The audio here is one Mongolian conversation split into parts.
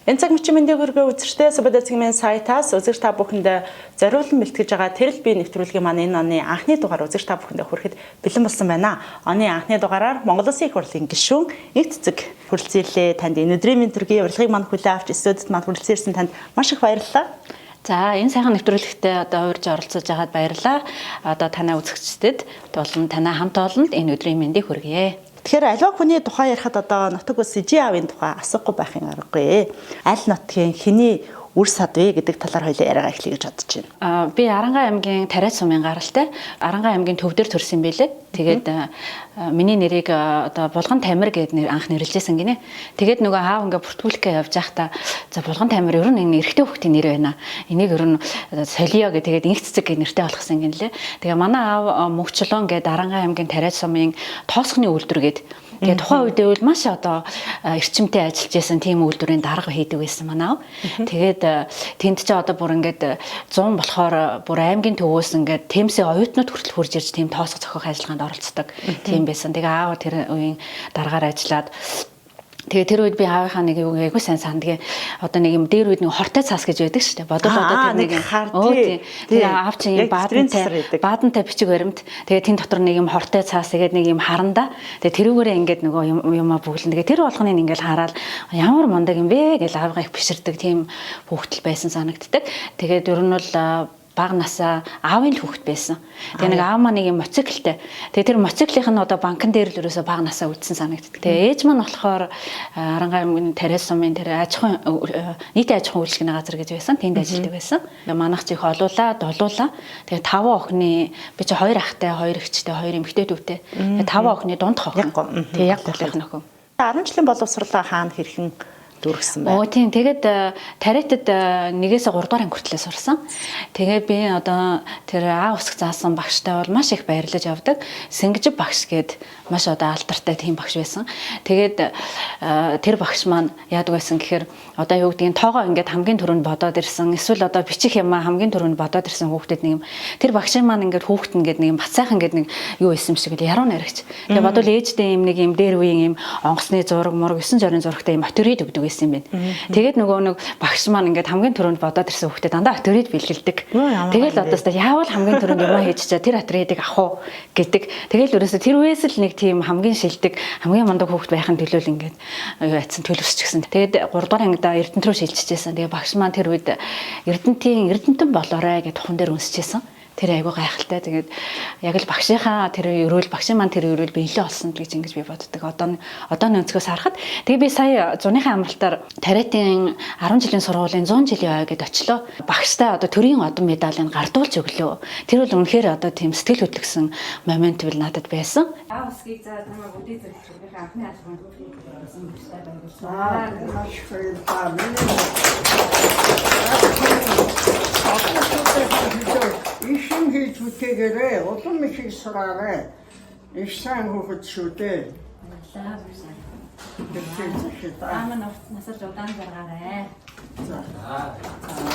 Энэ цаг мөчийн мэндийг хүргэн үзэгчдээ Субэдэцгийн сайтаас үзэгч та бүхэнд зориулан бэлтгэж байгаа тэрл бие нэвтрүүлгийн маань энэ оны анхны дугаар үзэгч та бүхэнд хүрэхэд бэлэн болсон байна. Оны анхны дугаараар Монгол Улсын их хурлын гишүүн Эг Цэцэг хүрэлцээлээ. Танд энэ өдрийн мэнд төргийн урилгыг манд хүлээн авч студид манд хүрэлцээрсэн танд маш их баярлалаа. За энэ сайхан нэвтрүүлэгтээ урьж оролцож байгаад баярлалаа. Танай үзэгчдэд болон танай хамт олонд энэ өдрийн мэндийг хүргье. Тэгэхээр аливаа хүний тухай ярихад нутаг ус Жи аавын тухай асуухгүй байхын аргагүй. Аль нутгийн хэний үр сад вэ гэдэг талаар хоёлаа яриагаа эхлэе гэж бодож байна. Би Арангаа аймгийн Тариа сумын гаралтай. Арангаа аймгийн төвдөр төрсөн байлээ. Тэгээд миний нэрийг Булган Тамир гэдэг анх нэрлэжсэн гинэ. Тэгээд нөгөө аав ингээ бүртгүүлэхээ явж байхдаа за Булган Тамир ер нь энэ эрэгтэй хүүхдийн нэр байна. Энийг ер нь Солио гэдэг тэгээд Эг Цэцэг гэх нэртэй болгосон гинлээ. Тэгээ манай аав Мөнхчлөн гэдэг Арангаа аймгийн Тариа сумын тоосхны үйлдвэр гэдэг. Тэгээ тухайн үедээ бол маш эрчимтэй ажиллаж байсан тийм үйлдвэрийн дарга хийдэг байсан манай. Тэгээд тэнд ч бүр ингээд 100 болохоор бүр аймгийн төвөөс ингээд Темсийн оюутнууд хүртэл хурж ирж тийм тоосго зохиох ажиллагаанд оролцдог тийм байсан. Тэгээ аав тэр үеийн даргаар ажиллаад тэгээ тэр үед би аавынхаа нэг юу айгуу сайн сандгийн нэг юм дээр үед нэг хортой цаас гэж байдаг шүү дээ. Бодвол тэр нэг тэгээ аав чинь юм баадантай бичиг баримт. Тэгээ тэн дотор нэг юм хортой цаас тэгээд нэг юм харанда. Тэгээ тэрүүгээрээ ингээд нөгөө юмаа бүглэн. Тэгээ тэр болгоныг ингээд хараад ямар мундаг юм бэ гэж аавгаа их биширдэг тийм хүүхдэл байсан санагддаг. Тэгээд ер нь бол баг насаа аавын хүүхэд байсан. Тэгээ нэг аав маань нэг моциклтэй. Тэгээ тэр моциклийнх нь банкн дээр л ерөөсө баг насаа үлдсэн санагддаг. Тэгээ ээж маань болохоор Арангаа аймгийн Тариа сумын тэр нийтийн аж ахуйн үйлчлэгний газар гэж байсан. Тэнд ажилладаг байсан. Манайх чих олуулаа, долуулаа. Тэгээ 5 охины би чи 2 ахтай, 2 эгчтэй, 2 эмэгтэй дүүтэй. Тэгээ 5 охины дунд хохин. Тэгээ яг голынх нөхөн. 10 жилийн боловсруулаа хаана хэрхэн дүргсэн байна. Тийм. Тэгээд Тариатад 1-ээс 3 дугаар анги хүртлээр сурсан. Тэгээд би тэр аав усг заасан багштай бол маш их баярлаж явдаг. Сэнгэж багш гээд маш алдартай тийм багш байсан. Тэгээд тэр багш маань яадаг байсан гэхээр юу гэдгийг тоогоо ингээд хамгийн түрүүнд бодоод ирсэн. Эсвэл бичих юмаа хамгийн түрүүнд бодоод ирсэн хүүхдэд нэг юм. Тэр багш маань ингээд хүүхдэд ингээд нэг юм бацайхан ингээд нэг юу исэн шиг яруу наригч. Тэгээд бодвол ээжтэй юм нэг юм дээр үеийн юм онгоцны зураг мураг 9 жорын зурагтай юм оторид өгдөг байсан юм байна. Тэгээд нөгөө нэг багш маань ингээд хамгийн түрүүнд бодоод ирсэн хүүхдэд дандаа оторид бэлгэлдэг. Тэгэл яавал хамгийн түрүүнд юм хийж чаа тэр оторидыг авах уу гэдэг. Тэгэл ерөөсө тэр үеэс л нэг тийм хамгийн шилдэг, хамгийн мундаг хүүхд байхын төлөө л ингээд юу яцсан төлөвсчихсэн. Тэгээд 3 дугаар ангид Эрдэнэт рүү шилжчихсэн. Тэгээ багш маань тэр үед Эрдэнэтэн болоорой гэж тухан дээр үнсчихсэн. Тэр айгуу гайхалтай. Тэгээд яг л багшийнхаа тэр өрөөл багшийн маань тэр өрөөл биелээ олсон гэж ингэж би боддог. Одооны өнцгөөс харахад тэгээ би сая зуныхаа амралтаар Тариатын 10 жилийн сургуулийн 100 жилийн ой гэд очлоо. Багштай төрийн одон медалийг гардуулж өглөө. Тэр бол үнэхээр тийм сэтгэл хөдлөсөн момент бол надад байсан. Аав усгийг заа намайг өдөө зэрэгцүүлэх анхны албанд хүрсэн багштай байгуулсан. Ишин хийж үтээгээрээ улам их сураарай. Их сайн хүүхэд шүү дээ. Насаж удаан заргаарай.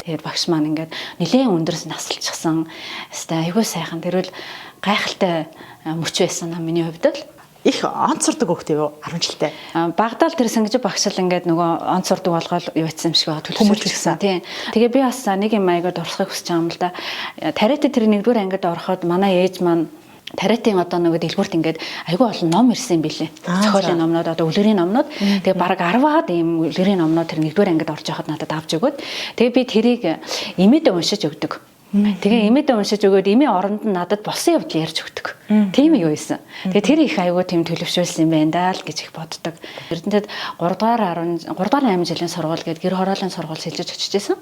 Тэгээд багш маань ингээд нэлээд өндөрс насалчихсан. Айгүй сайхан. Тэрвэл гайхалтай мөч байсан миний хувьд л. Их онц сурдаг хүүхдээ юу 10 жилтэй. Багдаал тэр сэнгэж багшил ингээд нөгөө онц сурдаг болгоод юу ийцсэн юм шиг байгаа төлөвлөсөн. Тийм. Тэгээ би бас нэг юм аягаар дурсахыг хүсэж байгаа юм л да. Тариатад тэр 1-р ангид ороход манай ээж маань Тариатын нөгөө дэлгүүрт ингээд айгүй олон ном ирсэн юм билээ. Зохиолын номнууд үлгэрийн номнууд. Тэгээ бараг 10-аад ийм үлгэрийн номнууд тэр 1-р ангид орж байхад надад авч өгөөд. Тэгээ би тэрийг эмээдээ уншиж өгдөг. Тэгээ эмээдээ уншиж өгөөд эмээ оронд нь надад болсон явдал ярьж өгдөг. Тийм юу байсан. Тэгээ тэр их айгүй тийм төлөвшүүлсэн юм байна даа л гэж их боддог. Эрдэнэтэд 3 дугаар 8 жилийн сургууль гээд гэр хорооллын сургууль шилжиж очиж байсан.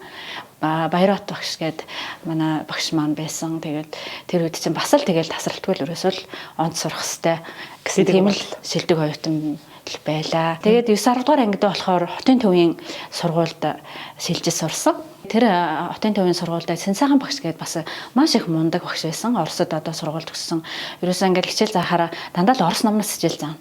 Баярат багш гээд манай багш маань байсан. Тэгээд тэр үед чинь бас л тэгэл тасралтгүй л ерөөсөө л онц сурах хэвээр гэсэн тийм л шилдэг оюутан байлаа. Тэгээд 9-10 дугаар ангид болохоор хотын төвийн сургуульд шилжиж сурсан. Тэр хотын төвийн сургуульд Сэнсайхан багш гээд бас маш их мундаг багш байсан. Оросд сургууль төгссөн. Ерөөсөө ингээд хичээл заахаараа дандаа л орос номноос хичээл заана.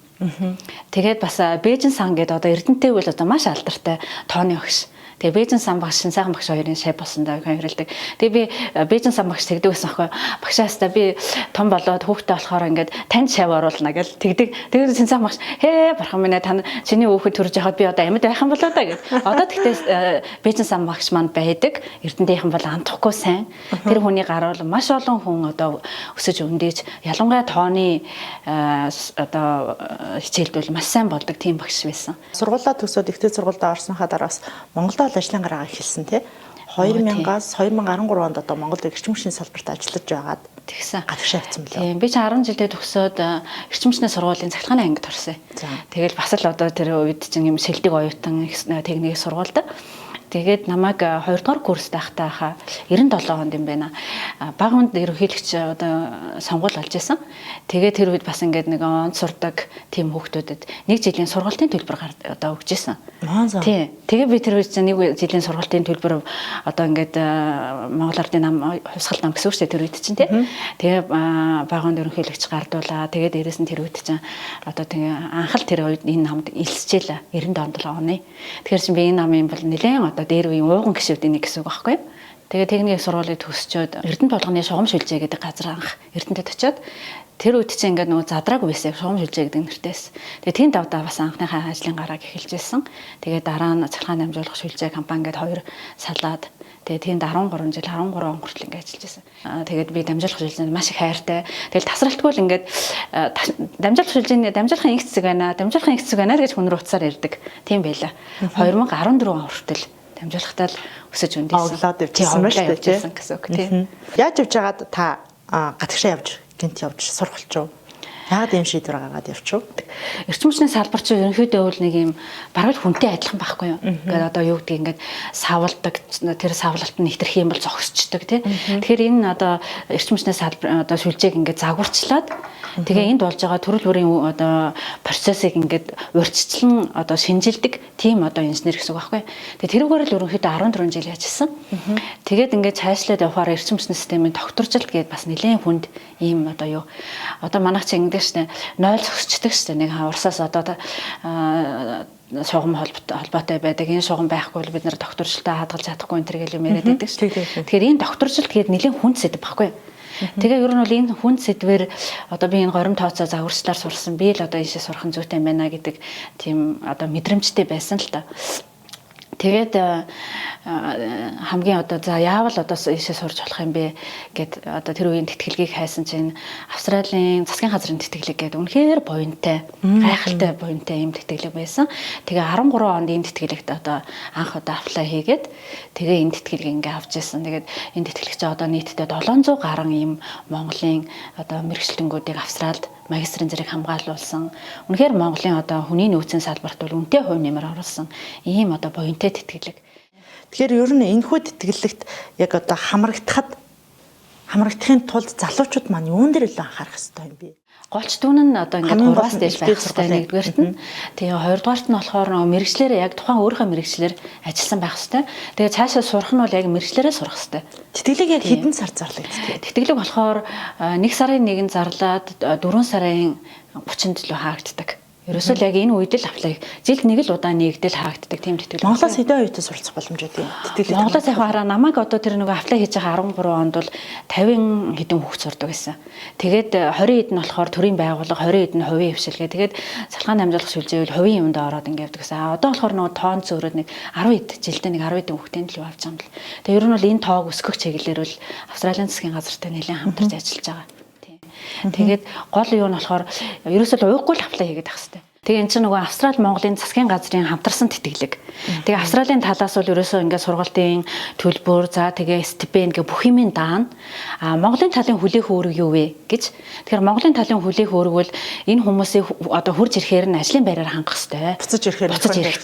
Тэгээд бас Бээжин сан гээд Эрдэнэтэй үл маш алдартай тооны багш. Тэгээ Бээжин сан багш, Шинсайхан багш хоёрын шав болсондоо хоёр хэлдэг. Тэгээ би Бээжин сан багш тэгдэг байсан аахгүй. Багшаастаа би том болоод хүүхдээ болохоор ингээд танд шав оруулна гэж тэгдэг. Тэгээд Шинсайхан багш бархан минь та чиний хүүхэд төрж яхад би одоо амьд байх юм болоо да гэж. Одоо тэгтээ Бээжин сан багш манд байдаг. Эрдэнтийнхэн бол андахгүй сайн. Тэр хүний гаруул маш олон хүн одоо өсөж өндөөж ялангуяа тооны одоо хичээлд бол маш сайн болдог тийм багш байсан. Сургуулаа төгсөөд ихтэй сургуультай орсныхаа дараа бас Монголд бол ажлын гараа эхэлсэн тий. 2000-аас 2013 онд одоо Монголд эрчим хүчний салбарт ажиллаж байгаад тэгсэн. Гадагшаа явсан билээ. Тийм би ч 10 жилдээ төгсөөд эрчим хүчний сургуулийн цахилгааны ангид орсон. Тэгэл бас л одоо тэр үед чинь юм шилдэг оюутан техникийн сургуульд тэгээд намайг 2 дугаар курст байхдаа 97 онд юм байна. Бага хүнд ерөнхийлөгч одоо сонгуул болж исэн. Тэгээд тэр үед бас ингээд нэг онд сурдаг тийм хүүхдүүдэд 1 жилийн сургалтын төлбөр одоо өгч исэн. Тийм. Тэгээд би тэр үед чинь 1 жилийн сургалтын төлбөр одоо ингээд Монгол Ардын нам хувьсгал нам гэсэн үг шүү дээ тэр үед чинь тий. Тэгээд бага хүнд ерөнхийлөгч гардуулаа. Тэгээд дээрэс нь тэр үед чинь одоо тэгээ анхал тэр үед энэ намд илсчээл 97 оны. Тэгэхээр чинь би энэ намын бол нэлээд одоо дээр үеийн ууган гişүүдийн нэг гэсэн үг байхгүй юу? Тэгээ техникийн сургуулийг төгсчөөд Эрдэнэт болгоны шугам шүлжээ гэдэг газар анх Эрдэнэтэд очиод тэр үед чинь ингээд нөгөө задраагүй байсан шугам шүлжээ гэдэг нэртэйс. Тэгээ тэнд давдаа бас анхныхаа ажлын гарааг эхэлж ирсэн. Тэгээ дараа нь цахилгаан дамжуулах шүлжээ компани гээд 2 салаад тэгээ тэнд 13 жил 13 он хүртэл ингээд ажиллаж байсан. Тэгээд би дамжуулах шүлжээнд маш их хайртай. Тэгэл тасралтгүй л ингээд дамжуулахын их цэцэг байна. Дамжуулахын их цэцэг байна гэж хүн рүү уцаар ирдэг. Тийм байлаа. 2014 он хүртэл дамжуулахтаа л өсөж өндөөсөн. Оглоод явчихсан байна шүү дээ гэсэн үг тийм. Яаж явж байгаад та гадагшаа явж гинт явж сурах болчих. Яагаад ийм шийдвэр гаргаад явчих вэ? Эрчим хүчний салбар чинь ерөнхийдөө бол нэг юм бараг л хүнтэй адилхан байхгүй юу? Ингээд одоо юу гэдгийг ингээд савладаг тэр савлалт нь хитрэх юм бол зогсчдаг тийм. Тэгэхээр энэ одоо эрчим хүчний салбар одоо шүлжээг ингээд загварчлаад тэгээ энд болж байгаа төрөл бүрийн одоо процессыг ингээд урьдчилан одоо шинжилдэг тийм одоо инженер гэсэн үг байхгүй юу? Тэгээ тэрүүгээр л ерөнхийдөө 14 жил ажилласан. Тэгээд ингээд цаашлаад явахаар эрчим хүчний системийн докторжилт гээд бас нэлээд хүнд ийм одоо юу одоо манайх чинь штэ 0 зогсчдаг штэ нэг урсаас одоо шугам холбоотой байдаг. Энэ шугам байхгүй бол бид нэр докторжилтаа хадгалж чадахгүй энэ төр юм яриад байдаг штэ. Тэгэхээр энэ докторжилт гээд нэлийн хүнд сэдв байхгүй. Тэгээ ер нь бол энэ хүнд сэдвэр одоо би энэ горим тооцоо загварчлаар сурсан. Би л одоо ийшээ сурах нь зүйтэй байна гэдэг тийм одоо мэдрэмжтэй байсан л та. Тэгээд хамгийн одоо за яавал одоо ийшээ сурж болох юм бэ гэд одоо тэр үеийн тэтгэлгийг хайсан чинь Австралийн засгийн газрын тэтгэлэг гэдэг үнэхээр буянтай, гайхалтай буянтай юм тэтгэлэг байсан. Тэгээ 13 онд энэ тэтгэлэгт одоо анх удаа аплай хийгээд тэгээ энэ тэтгэлгийг ингээ авч ирсэн. Тэгээд энэ тэтгэлэг чинь одоо нийтдээ 700 гаруй юм Монголын одоо мэргэжилтэнгүүдийг Австралид магистрийн зэрэг хамгаалуулсан. Үнэхээр Монголын одоо хүний нөөцийн салбарт бол үнэтэй хувь нэмэр оруулсан ийм одоо буянтай тэтгэлэг. Тэгэхээр ер нь энэхүү тэтгэлэгт яг одоо хамрагдахын тулд залуучууд маань юун дээр илүү анхаарах хэрэгтэй юм бэ? Голч дүүн нь одоо ингээд 3-аас дээш байх хэрэгтэй нэгдүгээрт нь. Тэгээ хоёрдугаарт нь болохоор мэрэгчлэрээ яг тухайн өөрийнхөө мэрэгчлэр ажилласан байх хэрэгтэй. Тэгээ цаашаа сурах нь бол яг мэрэгчлэрээ сурах хэрэгтэй. Тэтгэлэг яг хэдэн сар зарлагддаг? Тэтгэлэг болохоор 1 сарын 1-нд зарлаад 4 сарын 30-нд л хаагддаг. Ерөөсөө л яг энэ үед л аплай жилд нэг л удаа нэгдэл хаагддаг тийм тэтгэлэг. Монголоос хэдэн оюутан суралцах боломжтой юм? Тэтгэлэг. Монголоос яг хараа намайг одоо тэр нэг аплай хийж байгаа 13 онд бол 50 хэдэн хүүхд сурдаг байсан. Тэгээд 20 хэд нь болохоор төрийн байгууллага, 20 хэд нь хувийн хвшилгээ. Тэгээд цалгаан дамжуулах шүлжээвэл хувийн юмд ороод ингэ явдаг гэсэн. Одоо болохоор нөгөө тоон зөөрөөд нэг 10 хэд жилдээ нэг 10 хэдэн хүүхдийн төлөв авч байгаа юм л. Тэгээд ер нь бол энэ тоог өсгөх чиглэлээр бол Австралийн засгийн газартай нэлээд хамтарч ажиллаж байгаа. Тэгээд гол юу нь болохоор ерөөсөө л уухгүй л аплай хийгээд байх хэрэгтэй. Тэгээ эн чинь нөгөө Австрали Монголын засгийн газрын хамтарсан тэтгэлэг. Тэгээ Австралийн талаас бол ерөөсөө ингээд сургалтын төлбөр, за тэгээ стипенд гэх бүх юмын даана. Монголын талын хүлээх үүрэг юу вэ гэж. Тэгэхээр Монголын талын хүлээх үүрэг бол энэ хүмүүсийг одоо хурж ирэхээр нь ажлын байраар хангах хэрэгтэй. Буцаж ирэхээр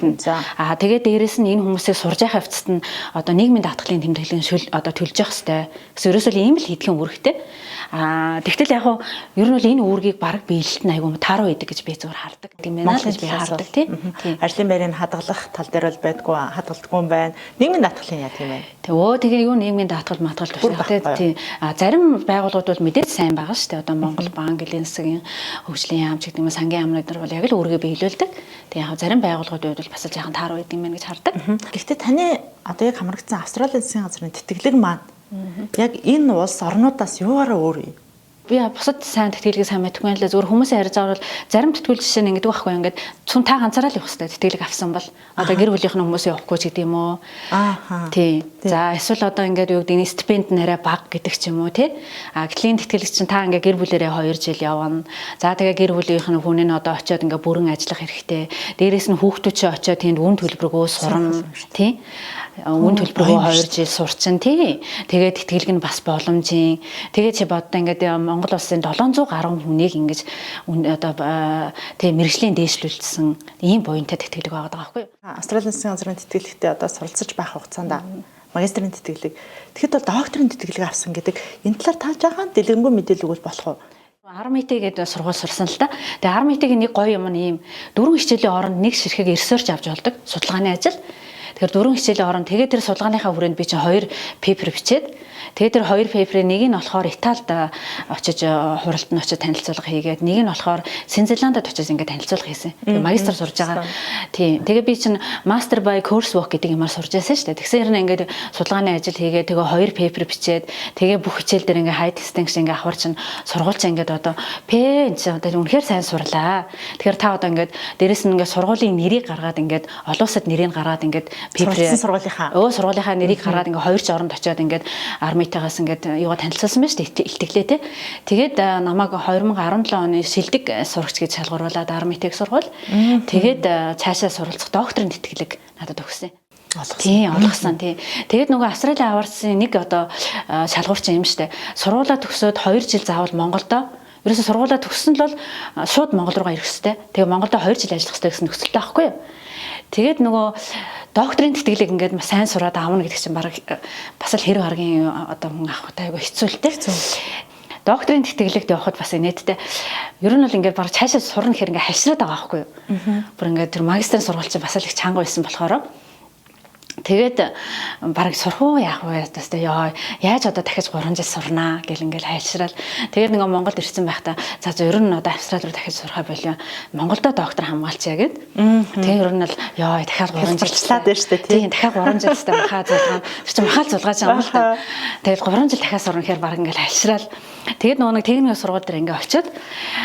нь. Тэгээ дээрэс нь энэ хүмүүсийг сурж явах явцад нь одоо нийгмийн даатгалын тэмдэглэлийн одоо төлж явах хэрэгтэй. Гэсэн ерөөсөө ийм л хийдгэн үүрэгтэй. Тэгтэл яг ер нь бол энэ үүргийг баг биелэлт нь айгүй тааруу идэг гэж би зүгээр хардаг. Тийм ээ гэж би хардаг тийм. Ажлын байрыг хадгалах тал дээр бол байдгүй хадгалдаггүй юм байна. Нийгмийн даатгалын яа тийм ээ. Тэгээ юу нийгмийн даатгал матгал тийм. Зарим байгууллагууд бол мэдээж сайн байгаа шүү дээ. Одоо Монгол банк, элийн засгийн хөгжлийн яамч гэдэг юм сангийн яамнууд нар бол яг л үүргээ биелүүлдэг. Тэг яг зарим байгууллагуудын хувьд бол бас жоохон тааруу гэдэг юм байна гэж хардаг. Гэхдээ таны одоо яг хамрагдсан Австралийн засгийн газрын тэтгэлэг маань яг энэ улс орнуудаас юугаараа өөр юм? Би бусад сайн тэтгэлгийг сайн мэдгүй юм л зөвхөн хүмүүсийн харьж байгаа бол зарим тэтгүүл жишээ нь ингэдэг байхгүй ингээд цүн та ганцаараа л явах хэрэгтэй тэтгэлэг авсан бол одоо гэр бүлийнх нь хүмүүс явахгүй ч гэдэг юм уу. Ааха. Тий. За эсвэл одоо ингээд юу гэдэг нь стипенд нэрэ баг гэдэг ч юм уу тий. Гэлийн тэтгэлэг чинь та ингээд гэр бүлээрээ 2 жил явна. За тэгээ гэр бүлийнх нь хүн нь одоо очиод ингээд бүрэн ажиллах хэрэгтэй. Дээрээс нь хүүхдүүд чи очиод тэнд үн төлбөргөө сурна тий. Үн төлбөргөө 2 жил сурчин тий. Тэгээд тэтгэлэг нь бас боломжийн. Тэгээд чи боддоо ингээд Монгол улсын 700 гаруй хүнийг ингэж одоо тийм мэрэгжлийн дээшлүүлсэн ийм буянтай тэтгэлэг байгаа байхгүй юу? Австралийн засгийн газрын тэтгэлэгтээ одоо суралцж байх хугацаанд магистрийн тэтгэлэг. Тэгэхэд бол докторийн тэтгэлэг авсан гэдэг энэ талаар та жаахан дэлгэрэнгүй мэдээлэл өгвөл болох уу? RMIT гэдэг сургууль сурсан л та. Тэгээ RMIT-ийн нэг гоё юм нь ийм 4 хичээлийн оронд нэг ширхэг research авч болдог судалгааны ажил. Тэгэхээр 4 хичээлийн оронд тэгээд тэр судалгааныхаа хүрээнд би чинь 2 пейпер бичээд тэгээд тэр 2 пейперийн нэг нь болохоор Италид очиж хуралд нь очиж танилцуулга хийгээд нэг нь болохоор Синзеландд очиж ингээд танилцуулга хийсэн. Тэгээд магистр сурж байгаа. Тийм. Тэгээд би чинь master by coursework гэдэг юмар сурж байсан шүү дээ. Тэгсээр нь ингээд судалгааны ажил хийгээд тэгээ 2 пейпер бичээд тэгээ бүх хичээл дээр ингээд high distinction ингээд авахар чинь сургууль чинь ингээд одоо энэ чинь одоо үнэхээр сайн сурлаа. Тэгэхээр та одоо ингээд дээрэс нь ингээд сургуулийн нэрийг гаргаад ингээд олон улсад нэрийг гаргаад ингээд пейпер сургуулийнхаа нэрийг гаргаад ингээд 2 жил оронд очиод ингээд армитагаас ингээд юугаа танилцуулсан байна шүү дээ. Илтгэлээ те. Тэгээд намайг 2017 оны шилдэг сурагч гэж шалгууруулад армитаг сургуул. Тэгээд цаашаа суралцах докторийн тэтгэлэг надад өгсөн. Тийм олгосон тий. Тэгээд нөгөө Австралийн аварцын нэг одоо шалгуурч юм штэ. Сургуулаа төгсөөд 2 жил заавал Монголдо ерөөсө сургуулаа төгссөн л бол шууд Монгол руугаа ирэх хэрэгтэй. Тэгээ Монголдо 2 жил ажиллах хэрэгтэй гэсэн нөхцөлтэй байхгүй юу? Тэгээд нөгөө докторийн тэтгэлэг ингээд сайн сураад аавна гэдэг чинь баг бас л хэрэг харгийн одоо хүн авахтай айгу хэцүү л дээ. Докторийн тэтгэлэгт явахад бас инээдтэй. Ер нь бол ингээд баг цаашаа сурна гэхээр ингээд хашраад байгаа байхгүй юу? Бүр ингээд тэр магистрийн сургууль чинь бас л их чанга байсан болохоор тэгээд бараг сурах уу яах вэ гэдэг яа яаж одоо дахиж 3 жил сурнаа гэл ингээл хайлшраал тэгээд нөгөө Монголд ирсэн байхдаа за ер нь одоо Австрали руу дахиж сурахаа болио Монголдо доктор хамгаалчаа гэд тэгээд ер нь л яа дахиад 3 жилчлаад байна шүү дээ тийм дахиад 3 жилстай махаа зулгаан чи махаа зулгааж байгаа юм л та тэгээд 3 жил дахиад сурна гэхээр бараг ингээл хайлшраал тэгээд нөгөө нэг техникийн сургууль дээр ингээ очиод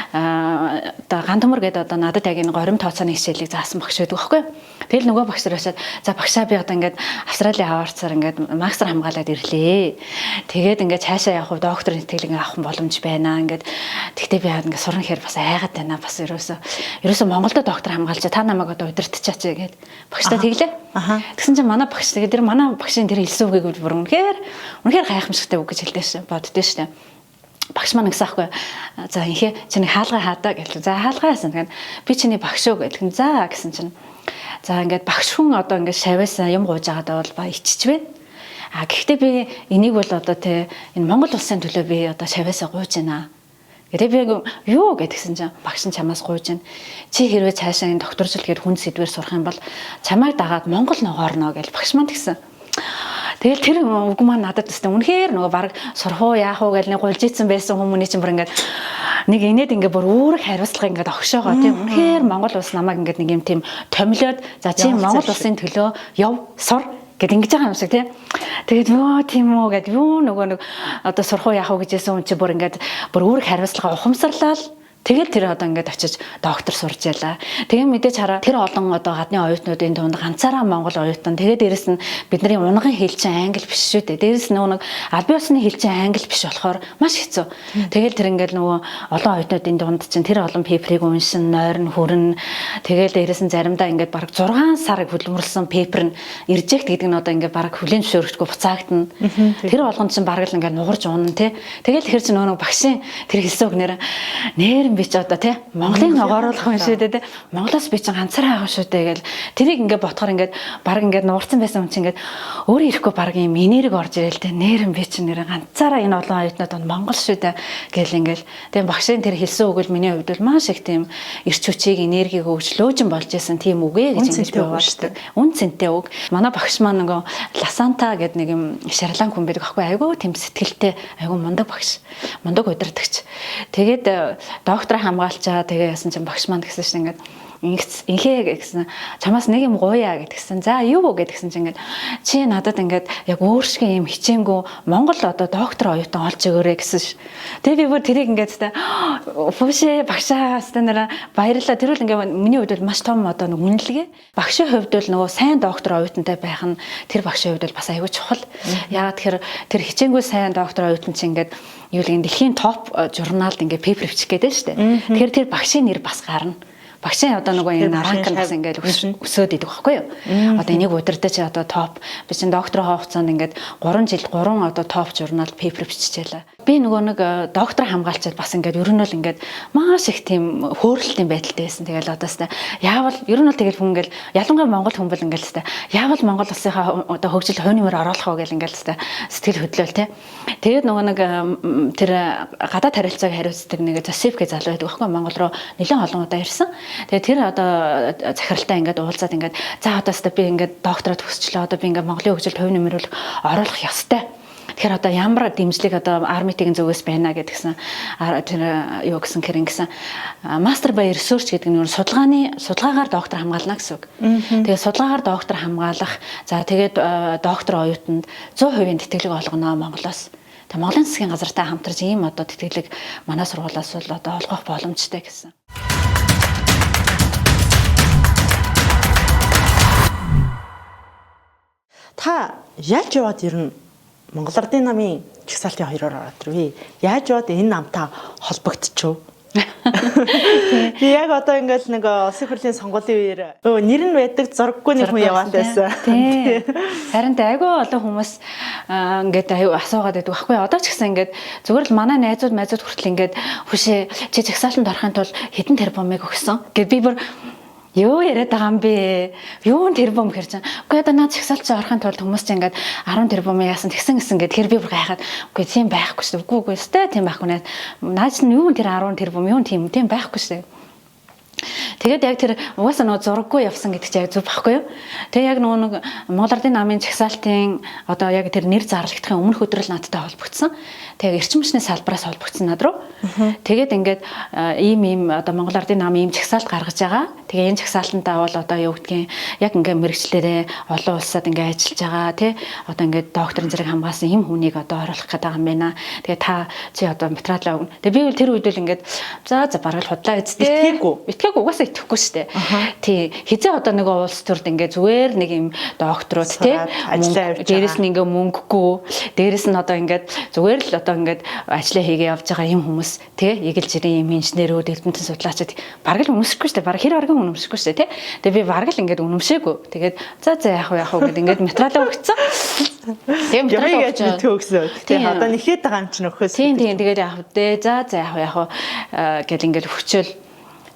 одоо ган төмөр гэдэг одоо надад яг энэ горим тооцооны хичээлийг заасан багш байдаг байхгүй тэгэл нөгөө багш нар очиод за багшаа би одоо ингээд Австралийн аварцаар ингээд магистр хамгаалаад ирлээ. Тэгээд ингээд цаашаа явах докторийн тэтгэлэг авах боломж байна. Ингээд тэгтээ би ингээд сурна гэхээр бас айгаад байна. Бас ерөөсөө Монголдо доктор хамгаалж та намайг одоо удирдахчаач гэгээд багштай тэглээ. Тэгсэн чинь манай багш тэгээд тэр манай багшийн тэр хэлсэн үгийг бүр үнэхээр гайхамшигтай үг гэж хэлдэж боддөө штэ. Багш маань гэсэн аахгүй. За инхээ чи нэг хаалгаа хаадаа гэлээ. За хаалгаа яасан. Тэгээд би чиний багш шүү гэлээ. За гэсэн чинь за ингээд багш хүн одоо ингээд шавьяас юм гууж байгаадаа бол ба ичиж байна. Гэхдээ би энийг бол одоо тэ энэ Монгол улсын төлөө би одоо шавьяасаа гууж байна. Гэтэ би юу гэдгсэн чинь багш нь чамаас гууж байна. Чи хэрвээ цаашаа энэ докторжил гээд хүн сэдвэр сурах юм бол чамайг дагаад Монгол ногоорно гэж багш маань тэгсэн. Тэгэл тэр үг маань надад тест үнэхээр нөгөө баг сурах уу яах уу гэж нэг гулж ийцэн байсан хүмүүний чинь бүр ингээд нэг инээд ингээд бүр үүрэг хариуцлага ингээд огшоогоо тийм үнэхээр Монгол улс намайг ингээд нэг юм тийм томилоод за чи Монгол улсын төлөө яв сур гэд ингэж байгаа юм шиг тийм. Тэгээд ёо тийм үү гэд юу нөгөө нэг одоо сурах уу яах уу гэжсэн хүн чи бүр ингээд бүр үүрэг хариуцлага ухамсарлаа л тэгэл тэр одоо ингээд очиж доктор сурч ялаа. Тэгээ мэдээж хараа тэр олон одоо гадны оюутнуудын дунд ганцаараа монгол оюутан. Тэгээ дээрэс нь бидний унган хэл чинь англи биш шүү дээ. Дээрэс нь нэг аль бие усны хэл чинь англи биш болохоор маш хэцүү. Тэгэл тэр ингээд нөгөө олон оюутнуудын дунд чинь тэр олон пейперийг уншин, нойрн, хүрэн. Тэгэл дээрэс нь заримдаа ингээд бараг 6 сарыг хөдөлмөрлсөн пейпер нь режект гэдэг нь одоо ингээд бараг хүлээн зөвшөөрөхгүй буцаагдана. Тэр болгон чинь бараг л ингээд нугарж унана тий. Тэгэл тэр чинь нөгөө багшийн тэр хэлсэн үгнээр нэр би ч одоо тий Монголын ногооруулах юм шүү дээ тий Монголоос би чинь ганцаараа байгаа шүү дээ гэл тэрийг ингээд ботхоор ингээд баг ингээд нуурсан байсан юм чинь ингээд өөрөө ирэхгүй баг юм энерги орж ирэл тий нэрэн би чинь нэр ганцаараа энэ олон оюутнууд Монгол шүү дээ гэл ингээд тий багшийн тэр хэлсэн үг бол миний хувьд бол маш их тийм эрч хүчийг энергийг өгж лөөжин болж исэн тийм үгэ гэж ингэж би уушдаг үн цэнтэй үг манай багш маань нөгөө Ласанта гэдэг нэг юм Шарлан хүн байдаг аахгүй айгүй тийм сэтгэлтэй айгүй мундаг багш мундаг удирдагч тэгээд доктор хамгаалчаа тэгээ яасан чинь багш маань гэсэн чинь ингээд инхээ гэсэн чамаас нэг юм гуяа гэдгсэн. За юу вэ гэдгсэн чинь ингээд чи надад ингээд яг өөр шиг юм хичээнгүй Монгол одоо доктор оюутан олж өгөөрэй гэсэн ш. Тэгээ би бүр тэрийг ингээд фүшээ багшаа стандараа баярлалаа. Тэр үл ингээд миний хувьд бол маш том одоо нэг үнэлгээ. Багшийн хувьд бол нөгөө сайн доктор оюутантай байх нь тэр багшийн хувьд бол бас аюул чухал. Яагаад тэгэхээр тэр хичээнгүй сайн доктор оюутан чинь ингээд юу л дэлхийн топ журналд ингээд пейпер бичих гэдэг шүү дээ. Тэгэхээр тэр багшийн нэр бас гарна. Багшийн одоо нөгөө энэ ранк нь бас ингээд өсөөд идэг байхгүй юу? Одоо энийг удирдах чи одоо топ би чинь доктороо хугацаанд ингээд 3 жил 3 одоо топ журналд пейпер биччихлээ. Би нөгөө нэг доктор хамгаалчаад бас ингээд ер нь бол ингээд маш их тийм хөөрөлтийн байдалтай байсан. Тэгэл одоостай яавал ер нь бол тэгэл хүн ингээд ялангуяа Монгол хүн бол ингээд л яавал Монгол улсынхаа одоо хөгжил хувийн нэмэр оруулах уу гэл ингээд л сэтгэл хөдлөөл те. Тэгээд нөгөө нэг тэр гадаад харилцааг хариуцдаг нэг Зосиф гэх залуу байдаг байхгүй Монгол руу нэлээд олон удаа ирсэн. Тэгээ тэр одоо захиралтай ингээд уулзаад ингээд за одоостай би ингээд доктороо төгсчлээ. Одоо би ингээд Монголын хөгжилд хувийн нэмэр оруулах ёстой. Тэгэхээр одоо ямар дэмжлэг одоо армитийн зүгээс байна гэдгсэн тэр юу гэсэн хэрэг гэсэн мастер by research гэдэг нь судалгаагаар доктор хамгаална гэсэн үг. Тэгээд судалгаагаар доктор хамгаалах за тэгээд доктор оюутанд 100% тэтгэлэг олгоно Монголоос. Тэгээд Монголын засгийн газартай хамтарч ийм одоо тэтгэлэг манай сургуулиас бол одоо олгох боломжтой гэсэн. Та яаж яваад ирнэ? Монгол Ардын намын чагсаалтын 2-оор ороод ирвээ. Яаж яваад энэ намтай холбогдчихв? Би яг одоо ингээл нэг улсын хурлын сонгуулийн үеэр нэр нь байдаг зураггүй нэг хүн яваад байсан. Тийм. Харин айгүй олон хүмүүс ингээд асуугаад байдаг байхгүй. Одоо ч гэсэн ингээд зүгээр л манай найзууд хүртэл ингээд хүшээ чи чагсаалтанд орохын тулд хэдэн тэрбумыг өгсөн. Гэт би бүр юу яриад байгаа юм бэ? Юу тэрбум хэрэг чинь. Үгүй одоо наад чагсаалт орохын тулд хүмүүс чинь ингээд 10 тэрбум яасан тэгсэн гэд тэр би бүр гайхаад үгүй тийм байхгүй шүү. Үгүй өстэй тийм байхгүй наад. Наад чинь юу тэр 10 тэрбум юу тийм байхгүй шүү. Тэгээд яг тэр угаасаа нөгөө зураггүй явсан гэдэг чинь яг зүг байхгүй юу? Тэгээ яг нөгөө нэг Монгол Ардын намын чагсаалтын одоо яг тэр нэр зарлагдахын өмнөх өдрөл надтай холбогдсон. Тэгээ эрчим хүчний салбараас холбогдсон над руу. Тэгээд ингээд ийм одоо Монгол Ардын намын ийм чагсаалт гаргаж байгаа. Тэгээ энэ чагсаалтантаа бол одоо юу гэдгийг яг ингээд мэрэгчлэрээ олон улсад ингээд ажиллаж байгаа тий. Одоо ингээд докторын зэрэг хамгаалсан ийм хүнийг одоо оруулах гэдэг юм байна. Тэгээ та чи одоо материалаа өгнө. Тэгээ би бол тэр үед л ингээд за бараг л худлаа эцтэй. Итгэхгүй угаасаа итгэхгүй шүү дээ. Тий. Хизээ одоо нэг улс төрд ингээд зүгээр нэг юм докторууд тий. Дээрээс нь ингээд мөнгөгүй. Дээрээс нь одоо ингээд зүгээр л одоо ингээд ажиллаа хийгээ явж байгаа юм хүмүүс тий. Егэл жирийн юм инженерүүд, эрдэмтэн судлаачид бараг л үнэмшихгүй шүү дээ. Бараг хэр арган үнэмшихгүй шүү дээ тий. Тэгээ би бараг л ингээд үнэмшээгүй. Тэгээд за яах вэ гэд ингээд материалаа өгцөн. Тийм материалаа өгч төгсөө. Тэгээ одоо нэхэд байгаа юм чинь өхөөс. Тийм тэгээд яах вэ? За яах вэ гэл ингээд өгчөөл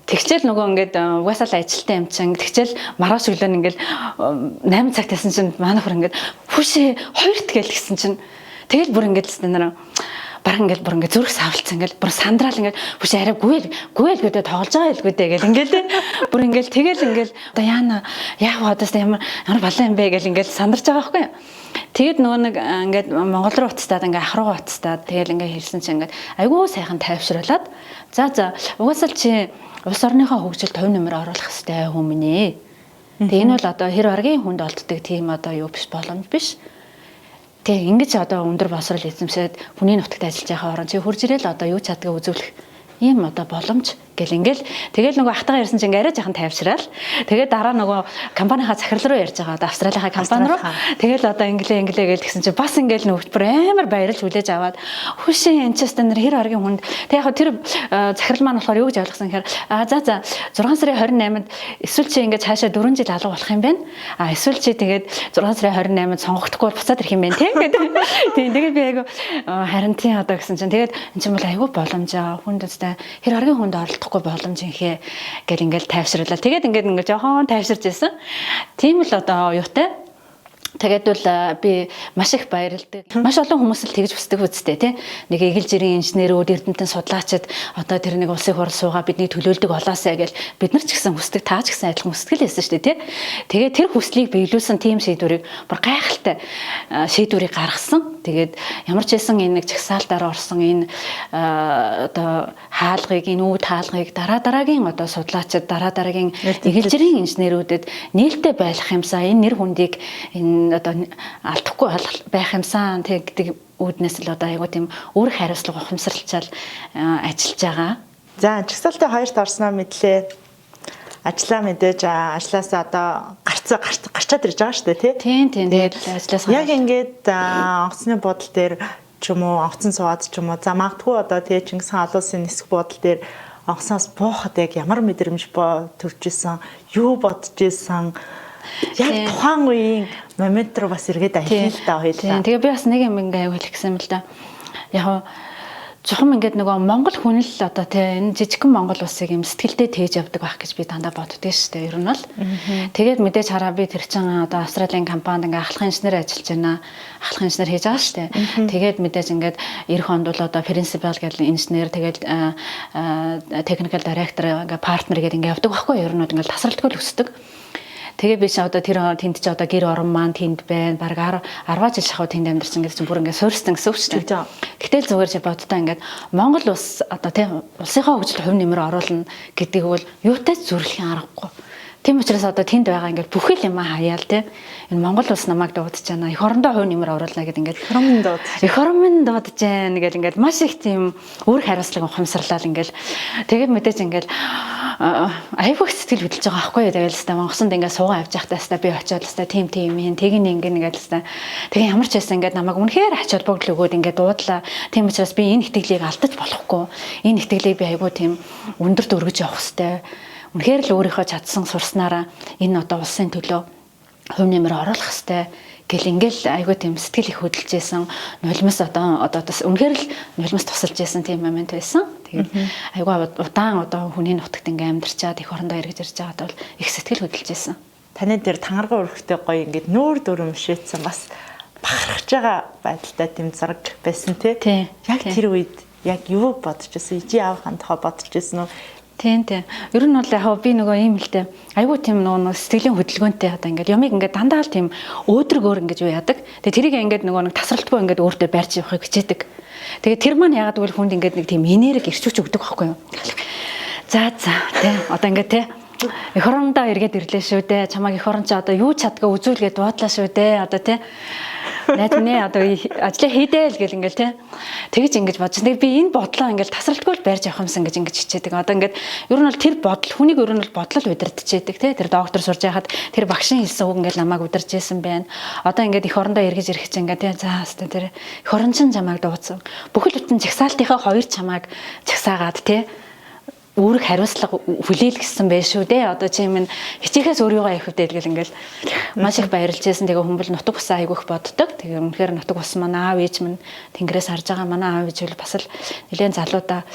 тэгчээл нөгөө ингээд угаасаа л ажилтаа юм чинь тэгчээл маргааш өглөө ингээд 8 цагт тасан чинь манай хөр ингээд хүшээ 2-т гээл гисэн чинь тэгэл бүр ингээд стандараа баг ингээд бүр ингээд зүрх савлцсан ингээд бүр сандраал ингээд хүшээ арай гүйэл гэдээ тоглож байгаа илгүй дээ гэл ингээд бүр ингээд тэгэл ингээд одоо яах одоос ямар балаа юм бэ гэл ингээд сандарч байгаа байхгүй. Тэгэд нөгөө нэг ингээд Монгол руу уцтаад ингээд ах руугаа уцтаад тэгэл ингээд хэлсэн чинь ингээд айгүй сайхан тайвшруулад за угаасаа л чи улс орныхоо хөгжилд хувь нэмэр оруулах хэрэгтэй хүмүүс нэ. Тэгээ энэ бол одоо хэр аргийн хүнд олддог тийм одоо юу биш боломж биш. Тэгээ ингэж одоо өндөр босрол эзэмшээд хүний нутагт ажиллаж байгаа орон чи хурж ирэл одоо юу чадгаа үзүүлэх ийм одоо боломж гэл ингээл тэгэл нөгөө ахтайгаа ирсэн чинь арай жахан тайвшраал тэгээд дараа нөгөө компанийнхаа захирал руу ярьж байгаа Австралийнхаа компани руу тэгэл одоо инглээ гэл тэгсэн чинь бас ингээл нөгөө бүр амар баярлж хүлээж аваад хүшээ энчестер хэр аргийн хүнд тэг яг тэр захирал маань болохоор юу гэж ойлгосон гэхээр за 6 сарын 28-нд эсвэл чи ингээд цаашаа 4 жил алга болох юм байна эсвэл чи тэгээд 6 сарын 28-нд сонгогдохгүй буцаад ирэх юм байна тийм тэгээд би айгу харин тийм одоо гэсэн чинь тэгээд эн чинь бол айгу боломж хүнд өстэй хэр аргийн хүнд оролдохгүй боломж инхээ гэл ингээл тайвшруулаа. Тэгээд ингээд жоохон тайвширч ирсэн. Тийм л одоо юутай. Тэгээд бол би маш их баярлдаг. Маш олон хүмүүс л тэгж хүсдэг үстэй тий. Нэг эгэл жирийн инженерүүд, эрдэмтэн судлаачид одоо тэр нэг улсын хурал суугаа бидний төлөөлдөг болоосай гэж бид нар ч гэсэн хүсдэг, таа ч гэсэн адилхан хүсдэг л байсан шүү дээ тий. Тэгээд тэр хүслийг биелүүлсэн тийм шийдвэрийг бүр гайхалтай шийдвэрийг гаргасан. Тэгээд ямар ч байсан энэ нэг чагсаалтаар орсон энэ одоо хаалгыг энэ үүд хаалгыг дараагийн одоо судлаачид дараагийн эгэлжирийн инженерүүдэд нээлттэй байх юмсаа энэ нэр хүндийг энэ одоо алдахгүй байх юмсаа гэдэг үүднээс л одоо айгуу тийм өөр хариуцлага ухамсарлчаал ажиллаж байгаа. За чагсаалтын хоёрт орсноо мэдлээ. Ажлаа мэдээж ажлаасаа одоо гарчаад ирж байгаа шүү дээ тий. Тийм тэгээд ажлаас яг ингээд онгоцны бодол дээр ч юм уу онгоцон суугаад ч юм уу за магадгүй одоо тий Чингис хаан олон улсын нисэх бодол дээр онгоцноос буухад яг ямар мэдрэмж төрж исэн юу бодож исэн яг тухайн үеийн момент руу бас эргээд ахил л та хоёлаа. Тэгээ би бас нэг юм ингээ аяг хэлэх гэсэн юм л да. Яг жоохон ингээд нөгөө Монгол хүн л одоо тий энэ жижигхэн Монгол улсыг юм сэтгэлдээ тээж явдаг байх гэж би дандаа боддог шүү дээ. Ер нь бол тэгээд мэдээж хараа би тэр чин одоо Австралийн компанид ингээ ахлах инженер ажиллаж байна. Ахлах инженер хийж байгаа шүү дээ. Тэгээд мэдээж ингээд 90 онд бол одоо принципал гэдэг инженер тэгээд техникал директор ингээ партнер гэдэг ингээ явдаг байхгүй юу? Ер нь ингээ тасралтгүй л өсдөг. Тэгээ би одоо тэр тэнд ч одоо гэр орон маань тэнд байна. Бараг 10 жил шахав тэнд амьдарсан гэсэн чинь бүр ингээ суурьсан гэсэн үг шүү дээ. Гэтэл зүгээр чи боддоо ингээд Монгол улс одоо тийм улсынхаа хөгжилд хувь нэмэр оруулна гэдэг бол юутай зүрлэхийн аргагүй. Тийм учраас одоо тэнд байгаа ингээд бүхэл юм хаяал тийм энэ Монгол улс намайг дуудаж байна. Эх орондоо хувь нэмэр оруулна гэдэг ингээд эх оромын дуудаж байна гэдэг ингээд маш их тийм өөр хариуцлага ухамсарлал ингээд тэгээд мэдээж ингээд айвуух сэтгэл хөдлөж байгаа байхгүй юу. Тэгэл хэвээр Монгосонд ингээд суугаа авч явахдаа хэвээр би очиод хэвээр тийм юм тэг ингээд хэвээр тэгээ ямар ч байсан ингээд намайг үнэхээр ач холбогдол өгөөд ингээд дуудлаа. Тийм учраас би энэ итгэлийг алдаж болохгүй. Энэ итгэлийг би айвуу тийм өндөрт өргөж явах хэвээр үнэхээр л өөрийнхөө чадсан сурснараа энэ одоо улсын төлөө хувь нэмэр оруулах хэвээр гэл ингээл айгүй тийм сэтгэл их хөдөлж исэн нулимс одоо үнэхээр л нулимс тусалж исэн тийм момент байсан. Тэгээд айгүй удаан одоо хүний нутагт ингээм амьдарчаад их орондоо эргэж ирж байгаад бол их сэтгэл хөдөлж исэн. Таны дээр тангараг өрхтэй гоё ингээд нүүр дүрм шийдсэн бас бахархаж байгаа байдалтай тийм зураг байсан тий. Яг тэр үед яг юу бодож исэн? Ижи аав хандхаа бодож исэн үү? Тийм. Ер нь бол яг би нөгөө ийм л дээ. Айгуу тийм нөгөө сэтгэлийн хөдөлгөөнтэй одоо ингээд ямиг ингээд дандаа л тийм өөдрөгөөр ингээд юу яадаг. Тэгээ тэрийг ингээд нөгөө нэг тасралтгүй ингээд өөртөө байрч явахыг хичээдэг. Тэгээ тэр маань ягаад гэвэл хүнд ингээд нэг тийм энерги ирчүүч өгдөг байхгүй юу? За тий. Одоо ингээд тий. Эх орондоо эргээд ирлээ шүү дээ. Чамайг эх орон чи одоо юу чадгаа үзүүлгээд дуудлаа шүү дээ. Одоо тий. Найд минь одоо ажлаа хийдээ л гэл ингээл тий. Тэгэж ингэж бодож. Тэг би энэ бодлоо ингээл тасралтгүй л байрж явах юмсан гэж ингэж хичээдэг. Одоо ингээд ер нь бол тэр бодол хүнийг ер нь бол бодлол удирдчихэдэг тий. Тэр доктор сурж байхад тэр багшийн хэлсэн үг ингээл намайг удирж ийсэн байна. Одоо ингээд эх орондоо эргэж ирэх чинь ингээд тий. За хэвээ тэр эх орон чин чамайг дуудсан. Бүхэл бүтэн жагсаалтынхаа хоёр чамайг жагсаагаад тий. Үүрэг хариуцлага хүлээлгэсэн байх шүү дээ. Одоо чи минь хичээхээс өөрийгөө их хөдөл гэл ингээл маш их баярлж байсан. Тэгээ хүмүүс нутаг усаа айгүйх боддог. Тэгээ үнэхээр нутаг ус маань аав ээж минь тэнгэрээс харж байгаа манай аав ээж бол бас л нэлээд залуудаа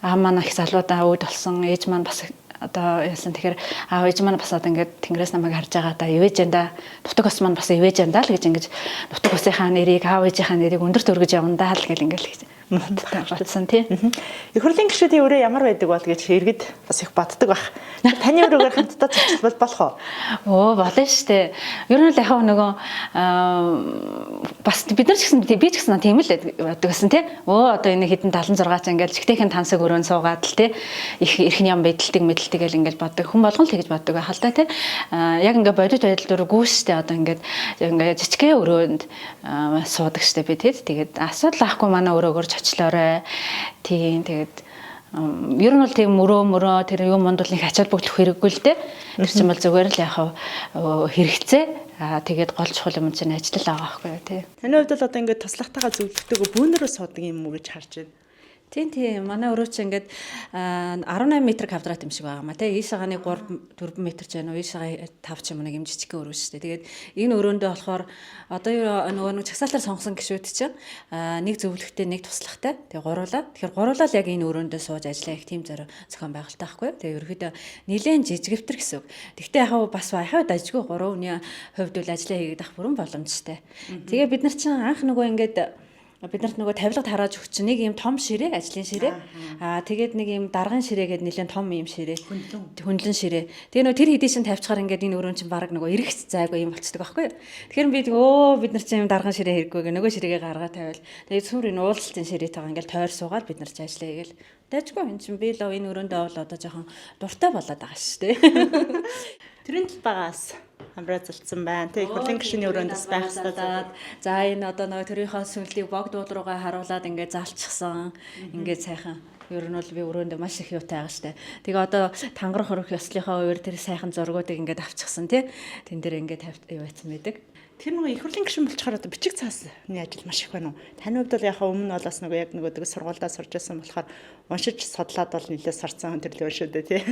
аав маань их залуудаа өөд болсон. Ээж маань бас одоо яасан тэгэхээр аав ээж маань бас одоо ингээд тэнгэрээс намайг харж байгаа да ивэж энэ нутаг ус маань бас ивэж энэ л гэж ингэж нутаг усынхаа нэрийг аав ээжийнхаа нэрийг өндөрт өргөж явна даа л гэл ингээл бодсон тий. Их хурлын гишүүдийн өрөө ямар байдаг бол гэж иргэд бас их боддог байх. Таны өрөөгөр хамтдаа зурчилбал болох уу? Болно шүү дээ. Ер нь л яг нөгөө бас бид нар ч гэсэн би ч гэсэн тийм л байдаг гэсэн тий. Одоо энэ хэдэн 76 ч ингээл жигтэйхэн тансаг өрөөнд суугаад л тий. Их эрхэн ям бэдэлдэг мэдэлдэг гэл ингээл боддог. Хүн болгон л тэгж боддог байх л та тий. Яг ингээ бодит байдал дээр гүйштэй одоо ингээ жижигхэн өрөөнд суудаг штэ би тий. Тэгээд асуудал ахгүй манай өрөөгөр очлоорой. Тийм тэгээд ер нь бол тийм мөрөө тэр юм монд бол нэг ачаал бүгдлэх хэрэггүй л дээ. Тэр чинь бол зүгээр л яхав хэрэгцээ. Тэгээд гол чухал юм чинь ажил байгаа байхгүй юу тий. Таны хувьд л одоо ингээд туслахтайгаа зөвлөлтөөгөө бүүнөрөө суудаг юм уу гэж харж байна. Тийм манай өрөө чи ингээд 18 м квадрат юм шиг байгаа маа тий. Ийшээгаа нэг 3 4 м ч байна уу. Ийшээгаа 5 ч юм нэг юм жижигхэн өрөө шүү дээ. Тэгээд энэ өрөөндөө болохоор одоо нөгөө нэг чагсаалтаар сонгосон гишүүд чинь нэг зөвлөгтэй нэг туслахтай. Тэгээ гуруулаа. Тэгэхээр гуруулаа л яг энэ өрөөндөө сууж ажиллаа их тийм зохион байгуулалтай байхгүй. Тэгээ ерөөдөө нэлээд жижигвтер гэсэн үг. Тэгтээ яхав бас яхав дажгүй 3 хүний хувьд үл ажиллаа хийгээд ах бүрэн боломжтой. Тэгээ бид нар чинь анх нөгөө ингээд Биднэрт нөгөө тавилга тарааж өгч нэг юм том ширээ, ажлын ширээ. Тэгээд нэг юм даргын ширээ гэдэг нэлээд том юм ширээ. Хөндлөн ширээ. Тэгээ нөгөө тэр хэдий шин тавьчихаар ингээд энэ өрөөнд чинь баг нөгөө эргэж зайгүй юм болцдог байхгүй юу. Тэгэхээр би бид нар чинь юм даргын ширээ хэрэггүй нөгөө ширээгээ гаргаа тавиал. Тэгээд сүр энэ уулзалтын ширээтэйгээ ингээд тойр суугаад бид нар ч ажиллая гээл. Дэжгүй энэ чинь би л энэ өрөөндөө бол одоо жоохон дуртай болоод байгаа шүү дээ. Тэрийн талбайгаас хамраа зэлцсэн байна. Тэг хурлын гишүүний өрөөндөөс байх хэрэгтэй. За энэ одоо нөгөө төрийнхөө сүнлийг бог дууд руугаа харуулад ингээд залчихсан. Ингээд сайхан. Ер нь бол би өрөөндөө маш их юутай байгаа штэ. Тэгээ одоо тангарах хөрөх ёслынхаа үеэр тэр сайхан зургуудыг ингээд авчихсан тий. Тэн дээр ингээд юу байцсан байдаг. Тэр нөгөө их хурлын гишүүн болчихоор одоо бичиг цаасны ажил маш их байна уу? Таны хувьд бол яхаа өмнө нь болоос нөгөө яг нөгөө сургуульдаа сурж байсан болохоор уншиж судлаад бол нэлээд сарцсан хөндөрл шүү дээ тий.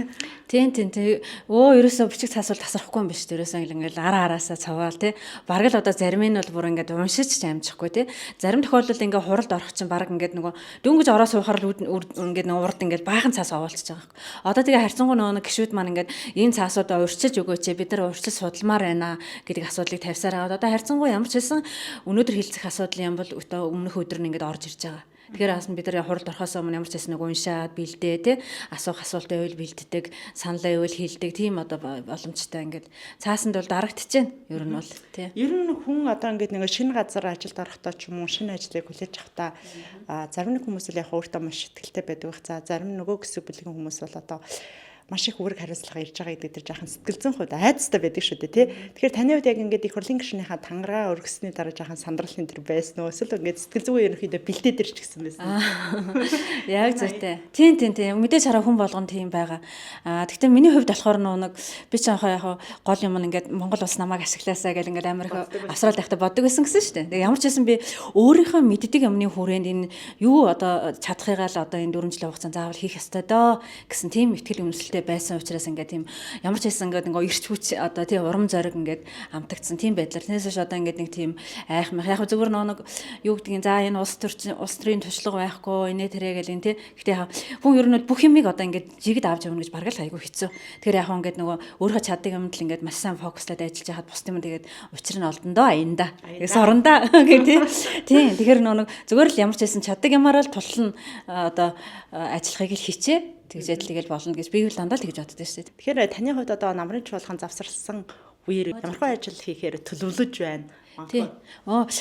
Тийм. Ерөөсөө бичиг цаас бол тасрахгүй юм биш. Ерөөсөө ингээл араасаа цаваал тий. Бараг л одоо зарим нь бол бүр ингээд уншиж ч амжихгүй тий. Зарим тохиолдолд ингээд хуралд орох чинь бараг ингээд нөгөө дөнгөж ороо суухаар л ингээд нөгөө урд ингээд баахан цаас овоолчихж байгаа юм. Одоо тэгээ харьцангуй нөгөө гишүүд маань ингээд энэ цаасуудаа урьдчилж өгөөч бид нар урьдчилж судалмаар байна гэдэг асуудлыг тавьсаар одоо харьцангуй ямар ч хэлсэн өнөөдөр хэлцэх асуудал юм бол одоо өмнөх өдөр нь ингээд орж ирж байгаа. Тэгэхээр бас бид нар хуралд орохоос өмнө ямар ч хэлсэн нэг уншаад бэлдээ тий асуух асуултаа үйл бэлддэг саналаа үйл хийлдэг тийм одоо боломжтой ингээд цаасанд бол дарагдчихээн ер нь бол тий. Ер нь хүн одоо ингээд нэг шинэ газар ажилд орохдоо ч юм уу шинэ ажлыг хүлээж авахдаа зарим нэг хүмүүс л яг өөртөө маш ихтэй байдаг байх. За зарим нөгөө хэсэг бүлгийн хүмүүс бол одоо маш их үүрэг хариуцлага ирж байгаа гэдэг тэр жаахан сэтгэл зүйн хувьд айцтай байдаг шүү дээ тий. Тэгэхээр таны хувьд яг ингээд их хурлын гишүүнийхээ тангараа өргөсний дараа жаахан сандралын тэр байсан уу? Эсвэл ингээд сэтгэл зүйн ерөнхийдөө бэлдээд ирж гисэн байсан. Яг зүйтэй. Тийм. Мэдээж хараа хүн болгон тийм байгаа. Гэхдээ миний хувьд болохоор нэг би ч яг гол юм ингээд Монгол улс намайг ашиглаасаа гэл ингээд амар их авсрал байхдаа боддог байсан гэсэн шүү дээ. Тэгээ ямар ч байсан би өөрийнхөө мэддэг юмны хүрээнд энэ юу одоо чадахыгаа л одоо энэ 4 жилийн хугацаанд заавал хийх ёстой доо гэсэн тийм ихтгэл үнэмшил байсан учраас ингээд тийм ямар ч хэлсэн ингээд ингээ ирч хүч одоо тийм урам зориг ингээд амтагдсан тийм байдлаар тэрнээс одоо ингээд нэг тийм айхмах яг зүгээр нэг юу гэдгийг за энэ улс төрийн туршлага байхгүй инээ тэрэ гэл энэ тий. Гэтэ хүн ер нь бүх юмыг одоо ингээд жигд авч явна гэж бараг л хайгуу хэцүү. Тэгэхээр яг ингээд нөгөө өөрөө чаддаг юмд л ингээд маш сайн фокуслаад ажиллаж яхад бус юм тэгээд учир нь олдондоо аянда. Тэгээс орондоо гэх тий. Тэгэхээр нөгөө зүгээр л ямар ч хэлсэн чаддаг юмараа л тулна одоо ажиллахыг л хичээ. Тэгж ажиллагээл болно гэж би л дандаа л тэгж боддог шүү дээ. Тэгэхээр таны хувьд одоо намрын чуулган завсарласан үеэр ямархуу ажил хийхээр төлөвлөж байна. Тийм.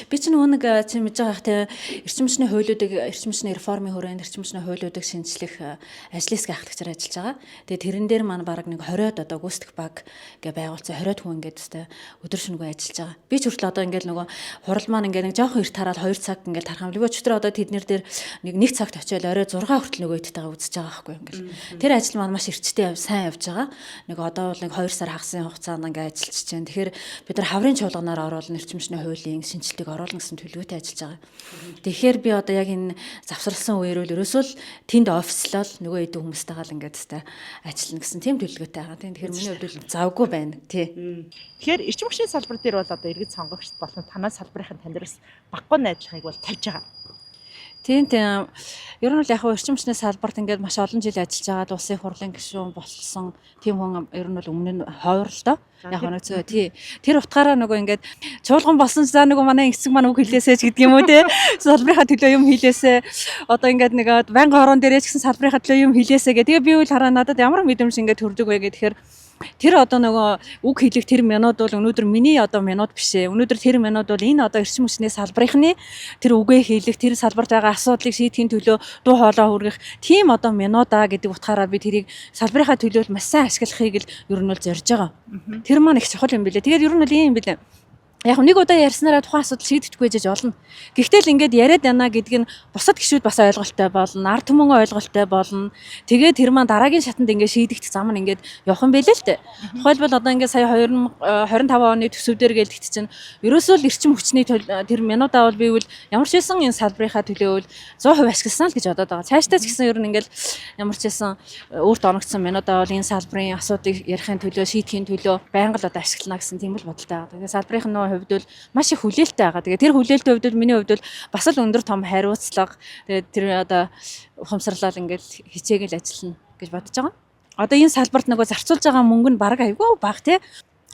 Би ч нэг чи мэдж байгаа те эрчим хүчний хуулиудыг эрчим хүчний реформын хүрээнд эрчим хүчний хуулиудыг шинжлэх ажлын хэсгийн ахлагчаар ажиллаж байгаа. Тэгээ тэрэн дээр маань баг нэг 20-од одоо гүйцэтгэх баг гэ байгуулсан 20-од хүн ингээд тест өдөр шөнөгүй ажиллаж байгаа. Би ч хүртэл одоо ингээд нөгөө хурал маань ингээд нэг жоохон эрт хараад 2 цаг ингээд тархам. Лгөө өчтөр одоо тэднэр дээр нэг цагт очиод орой 6 хүртэл нөгөө идтэйгээ үзэж байгаа байхгүй ингээд. Тэр ажил маань маш эрчтэй сайн явж байгаа. Нэг одоо бол нэг 2 сар хагасны хугацаанд ингээд ажиллаж байна. Тэгэхээр бид нар хаврын чуулганаар оруулна эрчим хуулийн шинжилгээг оруулна гэсэн төлөвлөгөөтэй ажиллаж байгаа. Тэгэхээр би одоо яг энэ завсарласан үеэр л ерөөсөө л тэнд офислол нөгөө эдэн хүмүүстэйгээ л ингээд тест ажиллана гэсэн тийм төлөвлөгөөтэй байгаа. Тэгэхээр миний хувьд л завгүй байна тий. Тэгэхээр эрчим хүчний салбар дээр бол одоо иргэд сонгогч болон танай салбарын таньдраас баггүй найзлахыг бол тавьж байгаа. Тийм. Ер нь л яг эрчим хүчний салбарт ингээд маш олон жил ажиллаж байгаа улсын хурлын гишүүн болсон тийм хүн ер нь бол өмнө нь хойр л доо. Яг нэг зөө тий. Тэр утгаараа нөгөө ингээд чуулган болсон за нөгөө манай эцэг маань үг хэлээсэй ч гэдэг юм уу те. Салбарынхаа төлөө юм хэлээсэй. Одоо ингээд нэг байнгын хорон дээрээ ч гэсэн салбарынхаа төлөө юм хэлээсэй гэх. Тэгээ би үл хараа надад ямар мэдрэмж ингээд төрдөг вэ гэхээр тэр одоо нөгөө үг хэлэх тэр минут бол өнөөдөр миний одоо минут биш ээ. Өнөөдөр тэр минут бол энэ одоо эрчим хүчний салбарынхны тэр үгээ хэлэх, тэр салбарт байгаа асуудлыг шийдэхин төлөө дуу хоолой хүргэх тийм одоо минутаа гэдэг утгаараа би тэрийг салбарынхаа төлөө маш сайн ашиглахыг л ер нь бол зорж байгаа. Тэр маань их чухал юм билээ. Тэгээд ер нь бол ийм юм билээ. Яг нэг удаа ярьснараа тухайн асуудал шийдэгдэхгүй жиж болно. Гэхдээ л ингээд яриад байна гэдг нь бусад гишүүд бас ойлголттой болно. Ард түмэн ойлголттой болно. Тэгээд тэр маань дараагийн шатанд ингээд шийдэгдэх зам нь ингээд явах юм байлээ л дээ. Тухайлбал одоо ингээд сая 2025 оны төсөвдөр гэлдэгт чинь ерөөсөө л эрчим хүчний тэр минутаа бол би бол ямар ч байсан энэ салбарынхаа төлөө бол 100% ашигласан л гэж бодоод байгаа. Цаашдаа ч гэсэн ер нь ингээд ямар ч байсан өөрт оногдсон минутаа бол энэ салбарын асуудыг ярихын төлөө шийдэхин төлөө байнга л одоо ашиглана гэсэн тийм л бодолтой байгаа. Тэгээд салбарын хувьд бол маш их хүлээлттэй байгаа. Тэгээ тэр хүлээлттэй хувьд бол миний хувьд бол бас л өндөр том хариуцлага тэгээд тэр одоо ухамсарлал ингээд хичээгэл ажиллана гэж бодож байгаа. Одоо энэ салбарт нөгөө зарцуулж байгаа мөнгө нь бараг айгүй бага тий.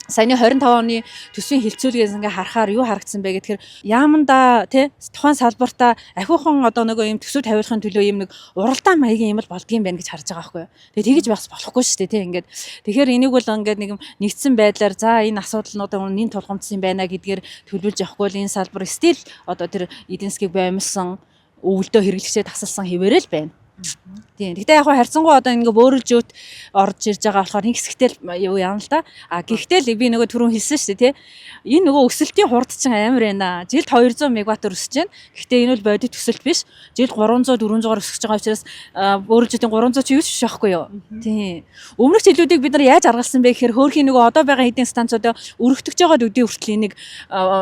саяны 25 оны төсвийн хилцүүлгээс ингээ харахаар юу харагдсан бэ гэхээр яаманда тий тухайн салбартаа ахиухан одоо нөгөө юм төсөв тавиулахын төлөө юм нэг уралдаан маягийн юм л болдгийм байх гэж харж байгаа байхгүй юу. Тэгээ тэгэж бас болохгүй шүү дээ тий ингээд. Тэгэхээр энийг бол ингээд нэг нэгдсэн байдлаар за энэ асуудалнуудаа нин тулгамдсан байна гэдгээр төлөвлөж явахгүй л энэ салбар стил одоо тэр эдийн засгийг боомсон өвөлдөө хэрэглэгчээ тасалсан хэвээрээ л байна. Тийм. Гэхдээ яг харьцангуй одоо ингээ бөөрөлжөөт орж ирж байгаа болохоор нэг хэсэгтэл юу яана л да. А гэхдээ л би нөгөө түрүүн хэлсэн шүү дээ тий. Энэ нөгөө өсөлтийн хурд чинь амар байна. Жилд 200 мегаватт өсөж байна. Гэхдээ энэ бол бодит өсөлт биш. Жилд 300 400-аар өсөж байгаа учраас бөөрөлжөөтийн 300 ч юу ч биш байхгүй юу. Тийм. Өмнөх жилүүдийг бид нар яаж аргалсан бэ гэхээр хөөрхийн нөгөө одоо байгаа эдийн станцуудаа өргөтгөж байгаа үдийн хүртэл энийг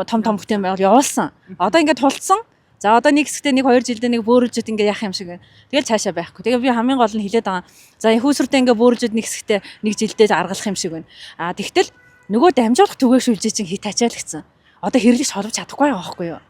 том бүтээн байгаад явуулсан. Одоо ингээд тулцсан. За одоо нэг хэсэгтээ нэг 2 жилдээ нэг бөөрөлжөд ингээ яах юм шиг байна. Тэгэл цаашаа байхгүй. Тэгээ би хамгийн гол нь хэлээд байгаа. За хүүсвэртээ ингээ бөөрөлжөд нэг хэсэгтээ нэг жилдээ аргалах юм шиг байна. А тэгтэл нөгөө дамжуулах түгээгшүүлжээ чинь хит ачаалагдсан. Одоо хэрэглэж холбож чадахгүй байгаа байхгүй юу?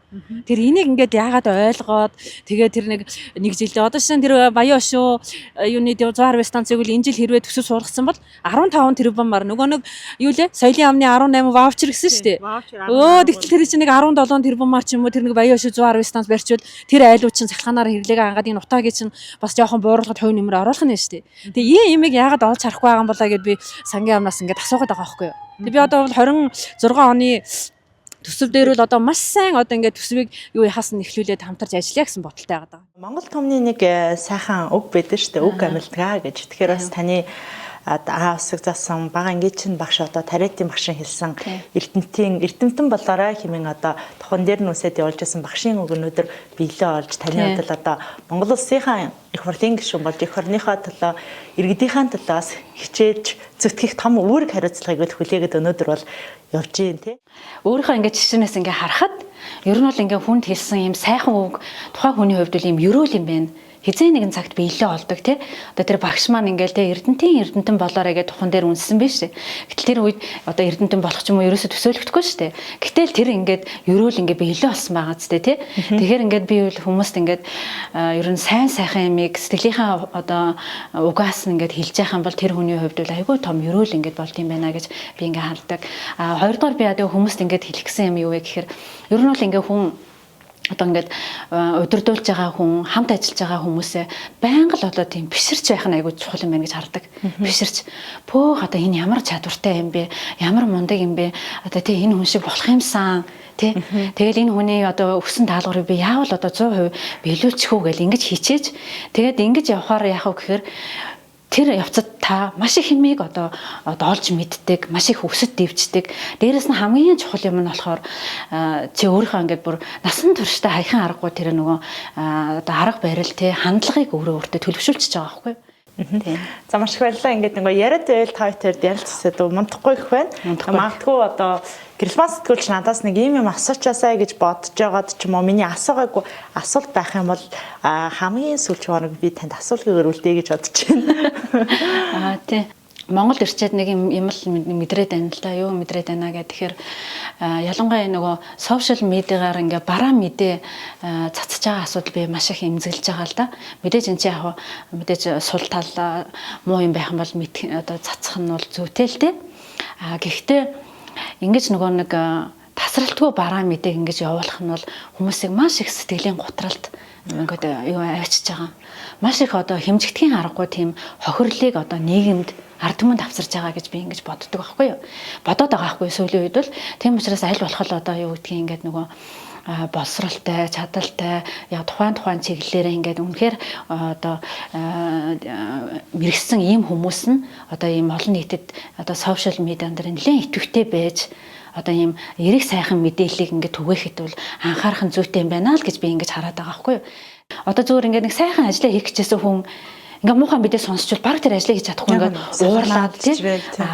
Тэр энийг ингээд яагаад ойлгоод тэгээ тэр нэг жилдээ одоо шинэ тэр Баян шүү юуны 160 станцыг үл энэ жил хэрвээ төсөв суулгацсан бол 15 тэрбумаар нөгөө нэг юу лээ соёлын яамны 18 ваучер гэсэн шүү дээ. Тэгтэл тэр чинь нэг 17 тэрбумаар ч юм уу тэр нэг Баян шүү 160 станц барьчвал тэр айлууд чинь цахилгаанаар хэрэглэгээ ангаад энэ утаагийн чинь бас жоохон бууруулахад хувь нэмэр оруулах нь шүү дээ. Тэгээ ийм яагаад олж харахгүй байгаа юм болоо гэд би сангийн яамнаас ингээд асуугаад байгаа байхгүй юу? Тэгээ би одоо бол 26 оны төсөв дээр бол одоо маш сайн одоо ингээд төсвийг юу яхаас нь эхлүүлээд хамтарч ажиллая гэсэн бодолтой байгаа. Монгол томны нэг сайхан үг байдаг шүү дээ. Үг амилтгаа гэж. Тэгэхээр бас таны аа усыг заасан бага ангичин багш одоо тариатын багшин хэлсэн эрдэмтэн болоорой хэмээн одоо тохон дээр нүсэд явуулж байсан багшийн үг өнөөдөр биелээ олж таны хувьд одоо Монгол улсынхаа их хурлын гишүүн болж их орныхоо төлөө иргэдийнхаа төлөөс хичээж зүтгэх том үүрэг хариуцлагыг хүлээгээд өнөөдөр бол явж гин тий. Өөрийнхөө ингээд жишээнээс ингээд харахад ер нь бол ингээд хүнд хэлсэн юм сайхан үг тухайн хүний хувьд бол юм ерөөл юм байна. Хизээ нэгэн цагт биелээ олдог тий. Одоо тэр багш маань ингээл тий эрдэнтэн болоорой гэж тухан дээр үнсэн биш үү. Гэтэл тэр үед одоо эрдэнтэн болох ч юм уу ерөөсө төсөөлөгдөхгүй шүү дээ. Гэтэл тэр ингээд ерөөл ингээд биелээ олсон байгаа ч тий. Тэгэхээр ингээд би бол хүмүүст ингээд ер нь сайн сайхан юмыг сэтгэлийнхаа одоо угаас ингээд хэлж яхах юм бол тэр хүний хувьд бол айгүй том ерөөл ингээд болд юм байна гэж би ингээд хардаг. Хоёрдугаар би одоо хүмүүст ингээд хэлэх гэсэн юм юу вэ гэхээр ер нь бол ингээд хүн одоо ингээд удирдуулж байгаа хүн хамт ажиллаж байгаа хүмүүсээ байнга л одоо тийм биширч байх нь айгүй чухал юм байна гэж хардаг. Биширч пөөх одоо энэ ямар чадвартай юм бэ? Ямар мундаг юм бэ? Одоо тий энэ хүн шиг болох юмсан тий. Тэгэл энэ хүний одоо өгсөн даалгаврыг би яавал одоо 100% биелүүлчих үү гэл ингэж хичээж тэгээд ингэж явахаар яах вэ гэхээр тэр явцад та маш их хэмээг одоо олж мэддэг, маш их өсөд дэвждэг. Дээрэс нь хамгийн чухал юм нь болохоор чи өөрийнхөө ингээд бүр насан туршдаа хаяхан аргагүй тэр нөгөө одоо арга барил те хандлагыг өөртөө төлөвшүүлчихэж байгаа байхгүй юу? За маш их баярлалаа. Ингээд нөгөө яриад байвал та хоёрт ярилцсад мунтахгүй их байна. Магадгүй одоо гэрэлмаа сэтгүүлч надаас нэг юм асуучаасаа гэж бодож байгаад ч юм уу миний асуугаагүй асуулт байх юм бол хамгийн сүүлч хоног би танд асуулгыг өрүүлдэе гэж бодож байна. Тий. Монгол ирчээд нэг юм л мэдрээд байна л да. Юу мэдрээд байна гэдэг тэгэхээр ялангуяа нөгөө сошиал медиагаар ингээ бараа мэдээ цацж байгаа асуудал би маш их эмзэглэж байгаа л да. Мэдээж энэ чинь яг мэдээж сул тал муу юм байх юм бол одоо цацах нь бол зүйтэй л дээ. Гэхдээ ингэж нөгөө нэг тасралтгүй бараа мэдээг ингэж явуулах нь бол хүмүүсийг маш их сэтгэлийн гутралд ингээд юу авчиж байгаа. Маш их одоо хэмжигдэхийн аргагүй тийм хохирлыг одоо нийгэмд ард түмэнд авчирж байгаа гэж би ингэж боддог байхгүй юу. Бодоод байгаа байхгүй сүүлийн үед бол тийм учраас аль болох л одоо юу гэдгийг ингээд нөгөө боловсралтай, чадaltaй яг тухайн чиглэлээрээ ингээд үнэхээр одоо мэрэгсэн ийм хүмүүс нь одоо ийм олон нийтэд одоо сошиал медиан дээр нэлээд идэвхтэй байж одоо ийм эрэг сайхан мэдээллийг ингээд түгээхэд бол анхаарах нь зүйтэй юм байна л гэж би ингэж хараад байгаа байхгүй юу. Одоо зүгээр ингээд нэг сайхан ажлаа хийх гэжсэн хүн ингээ муухай мэдээ сонсчвал баг тэр ажлыг хийж чадахгүй ингээд уурлаад тий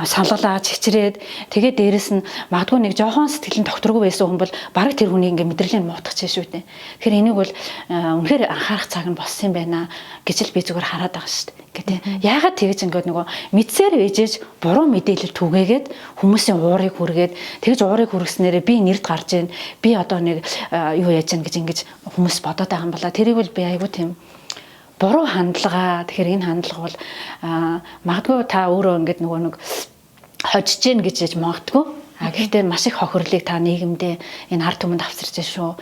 саналгалаа чичрээд тэгээд дээрэс нь магадгүй нэг жоохон сэтгэлийн докторгүй байсан хүн бол баг тэр хүний ингээ мэдрэлийг муутгах чинь шүү дээ. Тэгэхээр энийг бол үнэхээр анхаарах цаг нь болсон юм байна гэж л би зүгээр хараад байгаа шүү дээ. Ингээ тий яагаад тэгэж ингээд нөгөө мэдсээр ээжээж буруу мэдээлэл түгээгээд хүмүүсийн уурыг хүргээд тэгж уурыг хүргэснээрээ би нэрд гарч ийн би одоо нэг юу яаж яах гэж ингэж хүмүүс бодоод байгаа юм бала тэрийг бол би айгуу тийм буруу хандлага. Тэгэхээр энэ хандлага бол магадгүй та өөрөө ингээд нөгөө нэг хожиж гин гэж магадгүй. Гэхдээ маш их хохирлыг та нийгэмдээ энэ ард түмэнд авчирч шүү.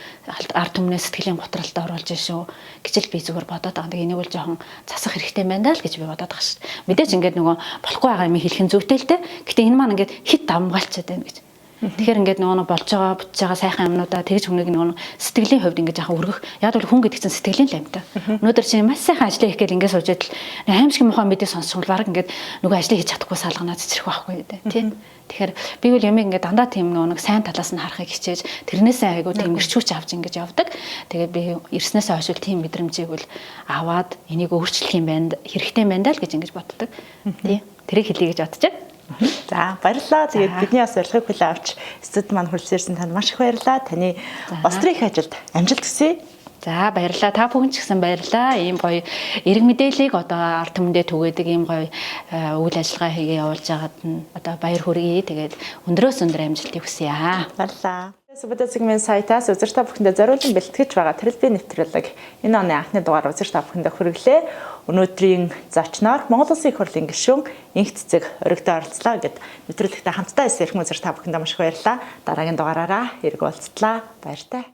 Ард түмнээ сэтгэлийн готролд оруулж шүү гэж л би зүгээр бодоод байгаа. Энийг бол жоохон засах хэрэгтэй байна даа л гэж би бодоод байгаа шүү. Мэдээж ингээд нөгөө болохгүй байгаа юм хэлхэн зүйтэй л те. Гэхдээ энэ маань ингээд хит давмгаалчаад байна гэж. Тэгэхээр ингээд нөгөө болж байгаа бүтэж байгаа сайхан юмнуудаа тэгж хүнийг нөгөө сэтгэлийн хувьд ингээд яхаа өргөх. Яг бол хүн гэдэг чинь сэтгэлийн л амьтаа. Өнөөдөр чинь маш сайхан ажлаа хийх гээл ингээд сууж идэл аимшиг мохоо мэдээ сонсчихвол баг ингээд нөгөө ажлыг хийж чадахгүй салганаа цэцрэх байхгүй гэдэг тийм. Тэгэхээр би бол юм ингээд дандаа тийм нөгөө сайн талаас нь харахыг хичээж тэрнээсээ айгуу тийм ирчүүч авч ингэж явдаг. Тэгээд би ирснээсээ хойш тийм мэдрэмжийг бол аваад энийг өөрчлөх юм байна хэрэгтэй байна даа л гэж ингэж боддог. Тийм. Тэрийг хэлье гэж бодож байна. За баярлалаа. Тэгээд бидний бас урилгыг хүлээн авч студид маань хүрэлцээрсэн танд маш их баярлалаа. Таны Острих ажилд амжилт хүсье. За баярлалаа. Та бүхэн ч гэсэн баярлалаа. Ийм гоё эрг мэдээллийг одоо ард түмэндээ түгээдэг ийм гоё үйл ажиллагаа хийгээ явуулж байгаад нь одоо баяр хүргэе. Тэгээд өндрөөс өндөр амжилтыг хүсье аа. Баярлалаа. Суббота цэгийн сайтаас үзэж та бүхэндээ зориулан бэлтгэж байгаа Тэрэлбийн нэвтрүүлэг энэ оны анхны дугаар үзэж та бүхэндээ хүргэлээ. Өнөөдрийн зочноор Монгол Улсын их хурлын гишүүн Инх цэцэг өргөдөө оролцлоо гэд нэвтрүүлэгтээ хамтдаа ирсэн эрхэм үзэж та бүхэндээ маш их баярлалаа. Дараагийн дугаараараа эрг уулзтлаа. Баяртай.